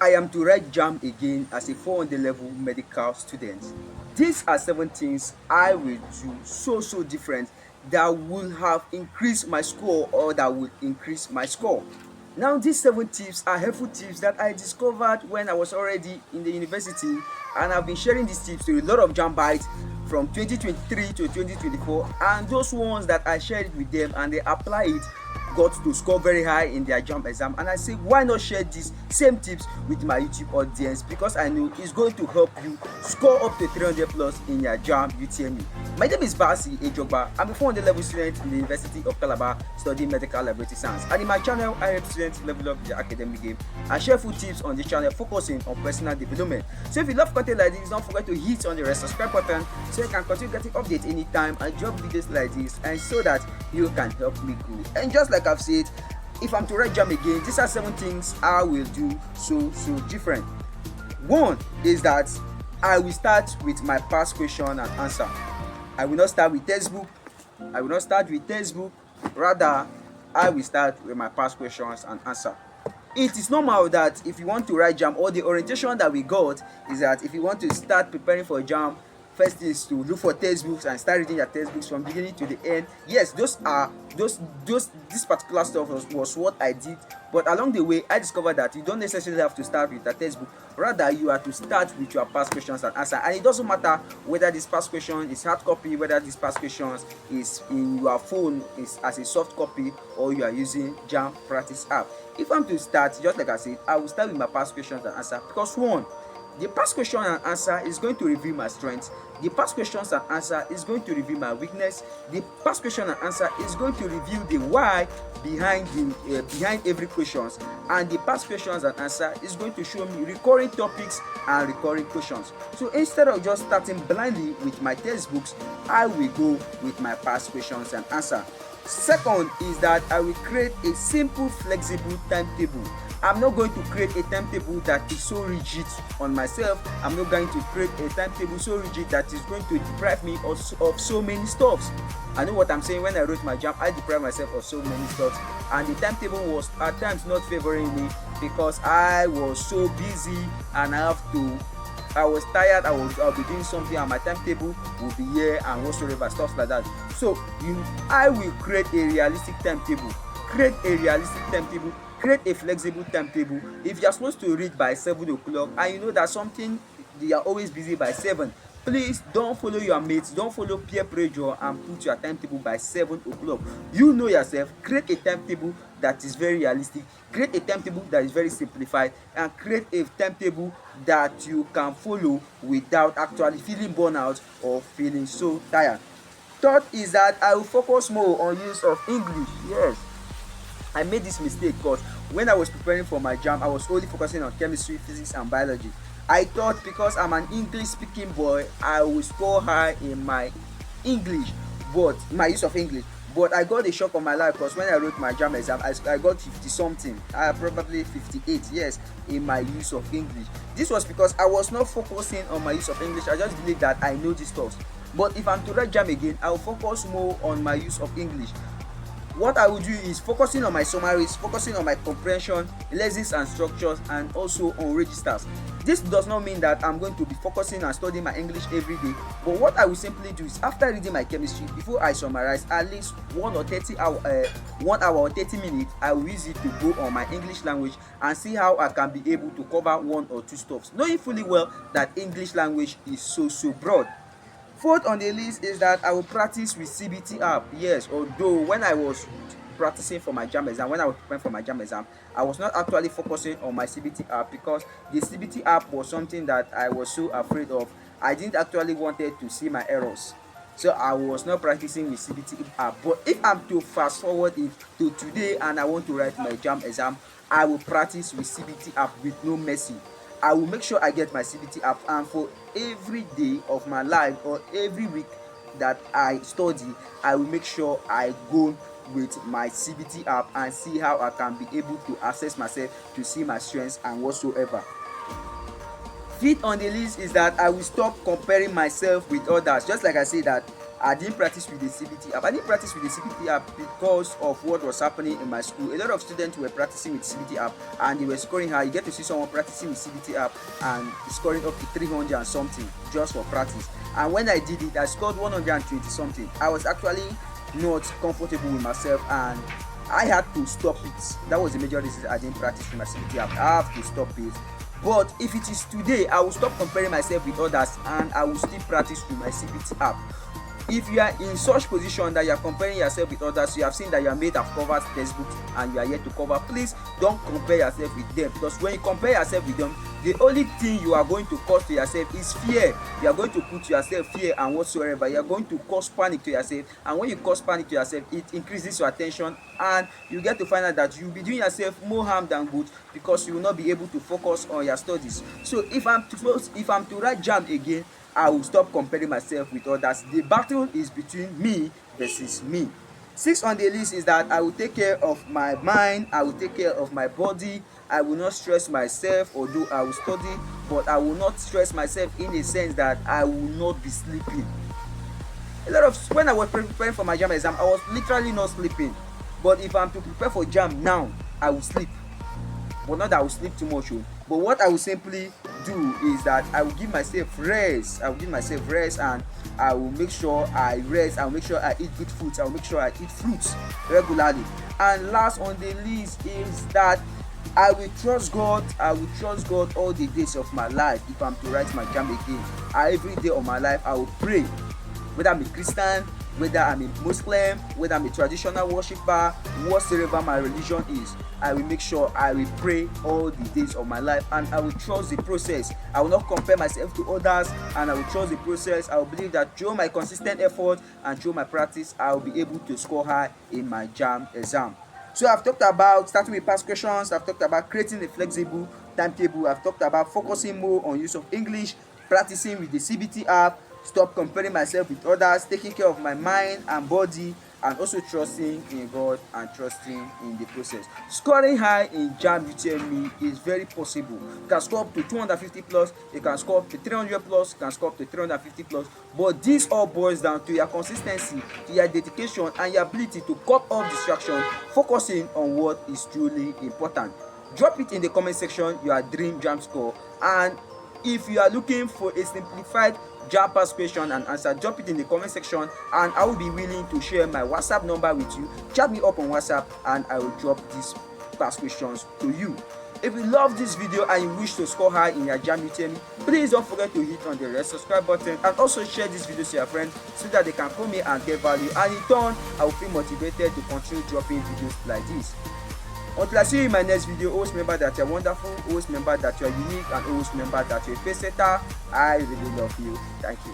I am to write JAMB again as a 400 level medical student. These are 7 things I will do so different that will have increased my score or that will increase my score. Now these 7 tips are helpful tips that I discovered when I was already in the university, and I've been sharing these tips to a lot of JAMBites from 2023 to 2024, and those ones that I shared with them and they apply it got to score very high in their JAMB exam. And I say, why not share these same tips with my YouTube audience, because I know it's going to help you score up to 300 plus in your JAMB UTME. My name is Basi Ejogba. I'm a 400 level student in the University of Calabar studying medical laboratory science, and in my channel I help students level up their academic game and share full tips on this channel focusing on personal development. So if you love content like this, don't forget to hit on the red subscribe button so you can continue getting updates anytime I drop videos like this, and so that you can help me grow. And just like I've said, if I'm to write JAMB again, these are 7 things I will do so different. One is that I will start with my past question and answer. I will not start with textbook. Rather, I will start with my past questions and answer. It is normal that if you want to write JAMB, or the orientation that we got is that if you want to start preparing for JAMB, first is to look for textbooks and start reading your textbooks from beginning to the end. Yes, this particular stuff was what I did, but along the way I discovered that you don't necessarily have to start with a textbook. Rather, you are to start with your past questions and answer. And it doesn't matter whether this past question is hard copy, whether this past questions is in your phone is as a soft copy, or you are using JAMB practice app. If I'm to start, just like I said, I will start with my past questions and answer, because one, the past question and answer is going to reveal my strengths. The past questions and answer is going to reveal my weakness. The past question and answer is going to reveal the why behind every questions. And the past questions and answer is going to show me recurring topics and recurring questions. So instead of just starting blindly with my textbooks, I will go with my past questions and answer. Second is that I will create a simple, flexible timetable. I'm not going to create a timetable that is so rigid on myself. I'm not going to create a timetable so rigid that is going to deprive me of so many stuffs. I know what I'm saying. When I wrote my JAMB, I deprived myself of so many stuffs, and the timetable was at times not favoring me because I was so busy and I was tired. I'll be doing something and my timetable will be here and whatsoever, stuff like that. So I will create a realistic timetable. Create a flexible timetable. If you're supposed to read by 7 o'clock and you know that something you are always busy by 7, please don't follow your mates, don't follow peer pressure and put your timetable by 7 o'clock. You know yourself. Create a timetable that is very realistic, create a timetable that is very simplified, and create a timetable that you can follow without actually feeling burnout or feeling so tired. Third is that I will focus more on use of English. Yes, I made this mistake because when I was preparing for my JAMB, I was only focusing on chemistry, physics and biology. I thought because I'm an English speaking boy, I will score high in my English, but my use of English. But I got a shock of my life because when I wrote my JAMB exam, I got 50 something, probably 58, yes, in my use of English. This was because I was not focusing on my use of English. I just believe that I know this stuff. But if I'm to write JAMB again, I will focus more on my use of English. What I will do is focusing on my summaries, focusing on my comprehension, lessons and structures, and also on registers. This does not mean that I'm going to be focusing and studying my English every day, but what I will simply do is after reading my chemistry, before I summarize at least 1 hour or 30 minutes, I will use it to go on my English language and see how I can be able to cover 1 or 2 stuffs, knowing fully well that English language is so broad. Fourth on the list is that I will practice with CBT app. Yes, although when I was practicing for my JAMB exam, when I was preparing for my JAMB exam, I was not actually focusing on my CBT app because the CBT app was something that I was so afraid of. I didn't actually wanted to see my errors, so I was not practicing with CBT app. But if I'm to fast forward it to today and I want to write my JAMB exam, I will practice with CBT app with no mercy. I will make sure I get my CBT app, and for every day of my life or every week that I study, I will make sure I go with my CBT app and see how I can be able to assess myself to see my strengths and whatsoever. Fifth on the list is that I will stop comparing myself with others. Just like I say that I didn't practice with the CBT app. I didn't practice with the CBT app because of what was happening in my school. A lot of students were practicing with CBT app and they were scoring high. You get to see someone practicing with CBT app and scoring up to 300 and something just for practice. And when I did it, I scored 120 something. I was actually not comfortable with myself and I had to stop it. That was the major reason I didn't practice with my CBT app. I have to stop it. But if it is today, I will stop comparing myself with others and I will still practice with my CBT app. If you are in such position that you are comparing yourself with others, you have seen that your mate have covered textbooks and you are yet to cover, please don't compare yourself with them, because when you compare yourself with them, the only thing you are going to cause to yourself is fear. You are going to put yourself fear and whatsoever. You are going to cause panic to yourself, and when you cause panic to yourself, it increases your attention and you get to find out that you will be doing yourself more harm than good, because you will not be able to focus on your studies. So if I'm to write JAMB again, I will stop comparing myself with others. The battle is between me versus me. 6 on the list is that I will take care of my mind, I will take care of my body, I will not stress myself, although I will study, but I will not stress myself in a sense that I will not be sleeping. When I was preparing for my JAMB exam, I was literally not sleeping. But if I'm to prepare for JAMB now, I will sleep. But not that I will sleep too much. But what I will simply do is that I will give myself rest. I will give myself rest and I will make sure I rest. I will make sure I eat good foods. I will make sure I eat fruits regularly. And last on the list is that I will trust God. I will trust God all the days of my life. If I'm to write my JAMB again, every day of my life I will pray. Whether I'm a Christian, whether I'm a Muslim, whether I'm a traditional worshiper, whatsoever my religion is, I will make sure I will pray all the days of my life and I will trust the process. I will not compare myself to others and I will trust the process. I will believe that through my consistent effort and through my practice, I will be able to score high in my JAMB exam. So I've talked about starting with past questions, I've talked about creating a flexible timetable, I've talked about focusing more on use of English, practicing with the CBT app, stop comparing myself with others, taking care of my mind and body, and also trusting in God and trusting in the process. Scoring high in JAMB, you tell me, is very possible. You can score up to 250 plus, you can score up to 300 plus, you can score up to 350 plus. But this all boils down to your consistency, to your dedication, and your ability to cut off distraction, focusing on what is truly important. Drop it in the comment section your dream JAMB score, and if you are looking for a simplified JAMB past question and answer, drop it in the comment section and I will be willing to share my WhatsApp number with you. Chat me up on WhatsApp and I will drop these past questions to you. If you love this video and you wish to score high in your JAMB UTME, please don't forget to hit on the red subscribe button and also share this video to your friends so that they can come here and get value, and in turn I will feel motivated to continue dropping videos like this. Until I see you in my next video, always remember that you're wonderful, always remember that you're unique, and always remember that you're a face setter. I really love you. Thank you.